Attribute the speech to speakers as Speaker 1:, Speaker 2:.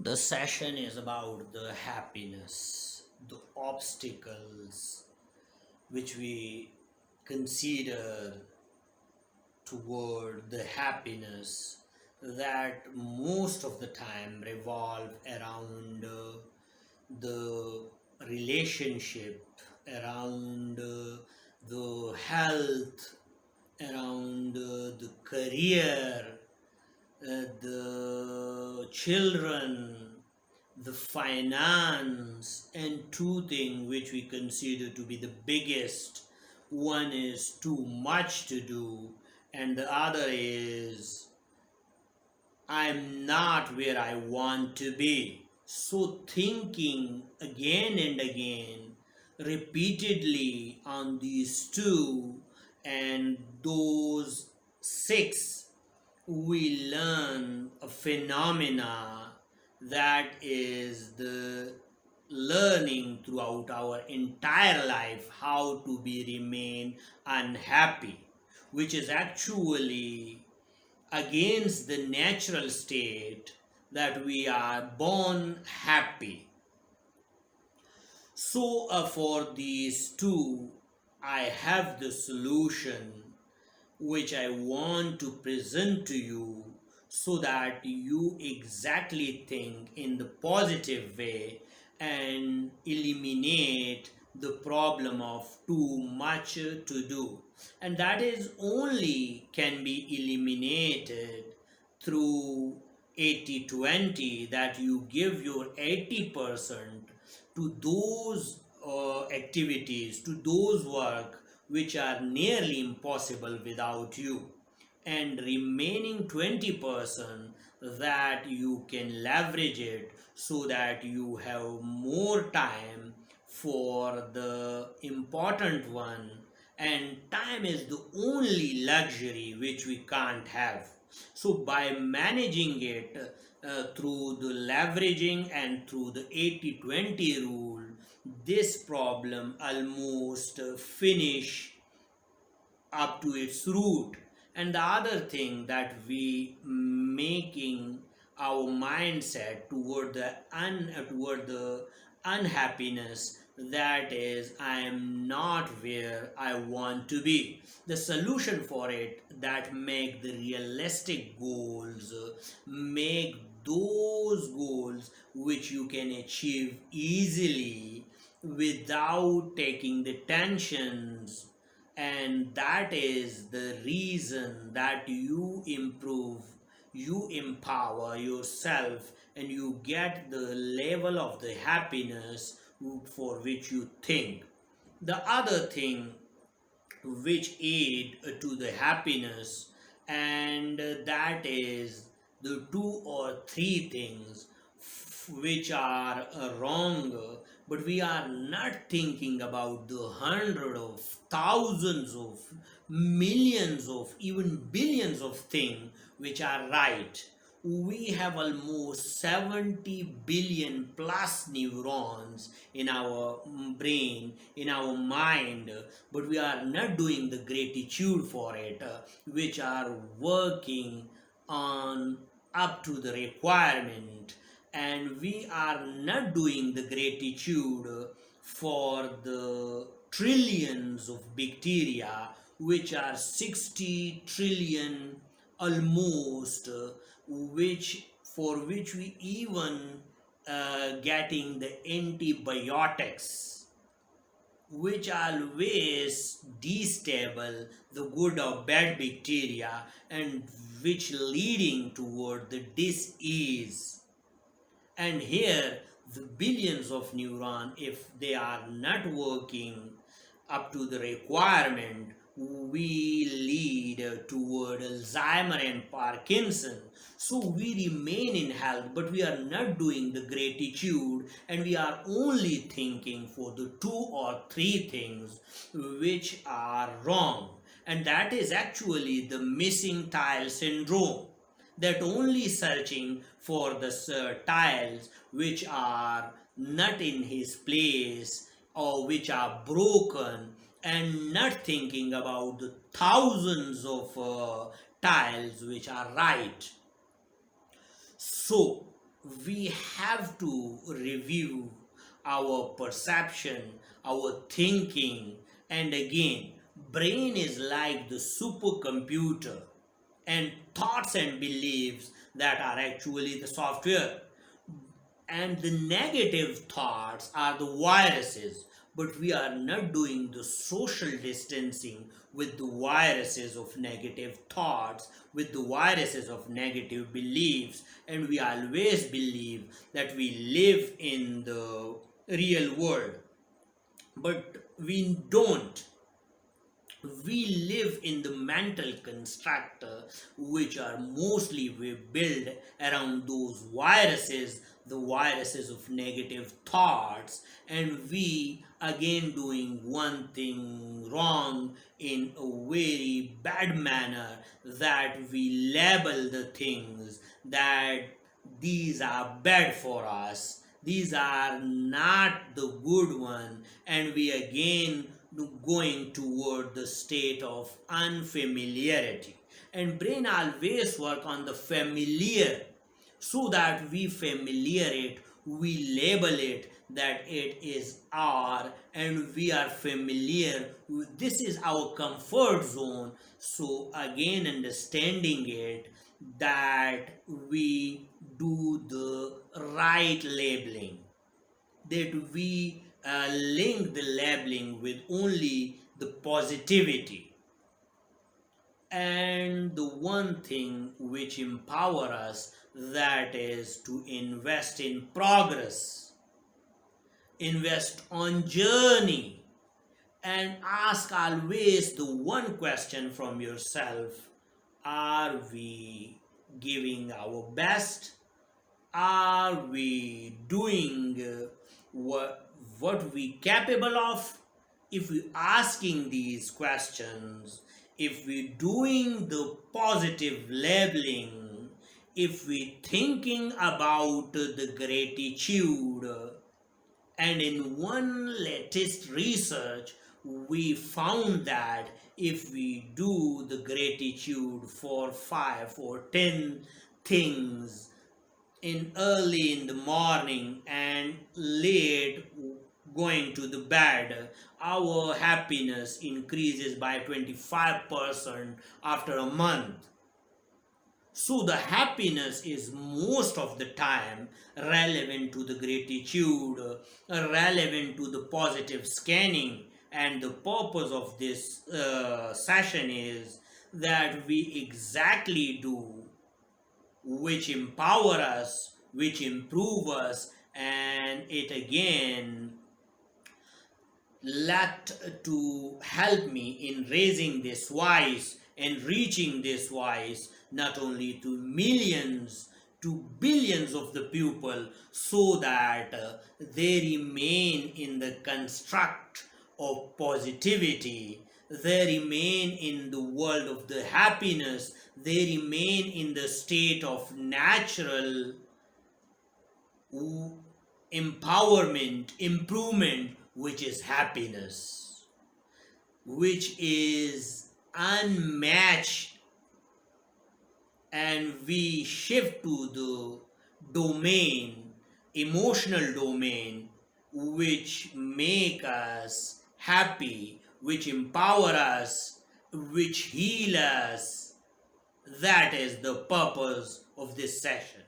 Speaker 1: The session is about the happiness, the obstacles which we consider toward the happiness that most of the time revolve around the relationship, around the health, around the career, the children, the finance, and two things which we consider to be the biggest. One is too much to do, and the other is I'm not where I want to be. So, thinking again and again, repeatedly on these two and those six, we learn a phenomena that is the learning throughout our entire life how to be remain unhappy, which is actually against the natural state that we are born happy. So for these two I have the solution which I want to present to you so that you exactly think in the positive way and eliminate the problem of too much to do. And that is only can be eliminated through 80-20, that you give your 80% to those activities, to those work which are nearly impossible without you, and remaining 20% that you can leverage it so that you have more time for the important one. And time is the only luxury which we can't have. So by managing it through the leveraging and through the 80-20 rule, this problem almost finish up to its root. And the other thing that we making our mindset toward the unhappiness, that is I am not where I want to be. The solution for it, that make the realistic goals, make those goals which you can achieve easily without taking the tensions. And that is the reason that you improve, you empower yourself, and you get the level of the happiness for which you think. The other thing which aid to the happiness, and that is the two or three things which are wrong, but we are not thinking about the hundred of thousands of millions of even billions of things which are right. We have almost 70 billion plus neurons in our brain, in our mind, but we are not doing the gratitude for it, which are working on up to the requirement. And we are not doing the gratitude for the trillions of bacteria, which are 60 trillion almost, which for which we even getting the antibiotics, which always destable the good or bad bacteria, and which leading toward the disease. And here the billions of neurons, if they are not working up to the requirement, we lead toward Alzheimer and Parkinson. So we remain in health, but we are not doing the gratitude, and we are only thinking for the two or three things which are wrong. And that is actually the missing tile syndrome, that only searching for the tiles which are not in his place or which are broken, and not thinking about the thousands of tiles which are right. So we have to review our perception, our thinking, and again, brain is like the supercomputer, and thoughts and beliefs that are actually the software, and the negative thoughts are the viruses. But we are not doing the social distancing with the viruses of negative thoughts, with the viruses of negative beliefs, and we always believe that we live in the real world, but we don't. We live in the mental construct, which are mostly we build around those viruses, the viruses of negative thoughts, and we again doing one thing wrong in a very bad manner, that we label the things that these are bad for us, these are not the good one, and we again going toward the state of unfamiliarity. And brain always work on the familiar, so that we familiar it, we label it that it is our, and we are familiar, this is our comfort zone. So again understanding it, that we do the right labeling, that we link the labeling with only the positivity, and the one thing which empower us, that is to invest in progress, invest on journey, and ask always the one question from yourself: are we giving our best? Are we doing what we capable of? If we asking these questions, if we doing the positive labeling, if we thinking about the gratitude, and in one latest research we found that if we do the gratitude for 5 or 10 things in early in the morning and late going to the bed, our happiness increases by 25% after a month. So the happiness is most of the time relevant to the gratitude, relevant to the positive scanning. And the purpose of this session is that we exactly do which empower us, which improve us, and it again let to help me in raising this voice and reaching this voice not only to millions, to billions of the people, so that they remain in the construct of positivity, they remain in the world of the happiness, they remain in the state of natural empowerment, improvement, which is happiness, which is unmatched. And we shift to the domain, emotional domain, which make us happy, which empower us, which heal us. That is the purpose of this session.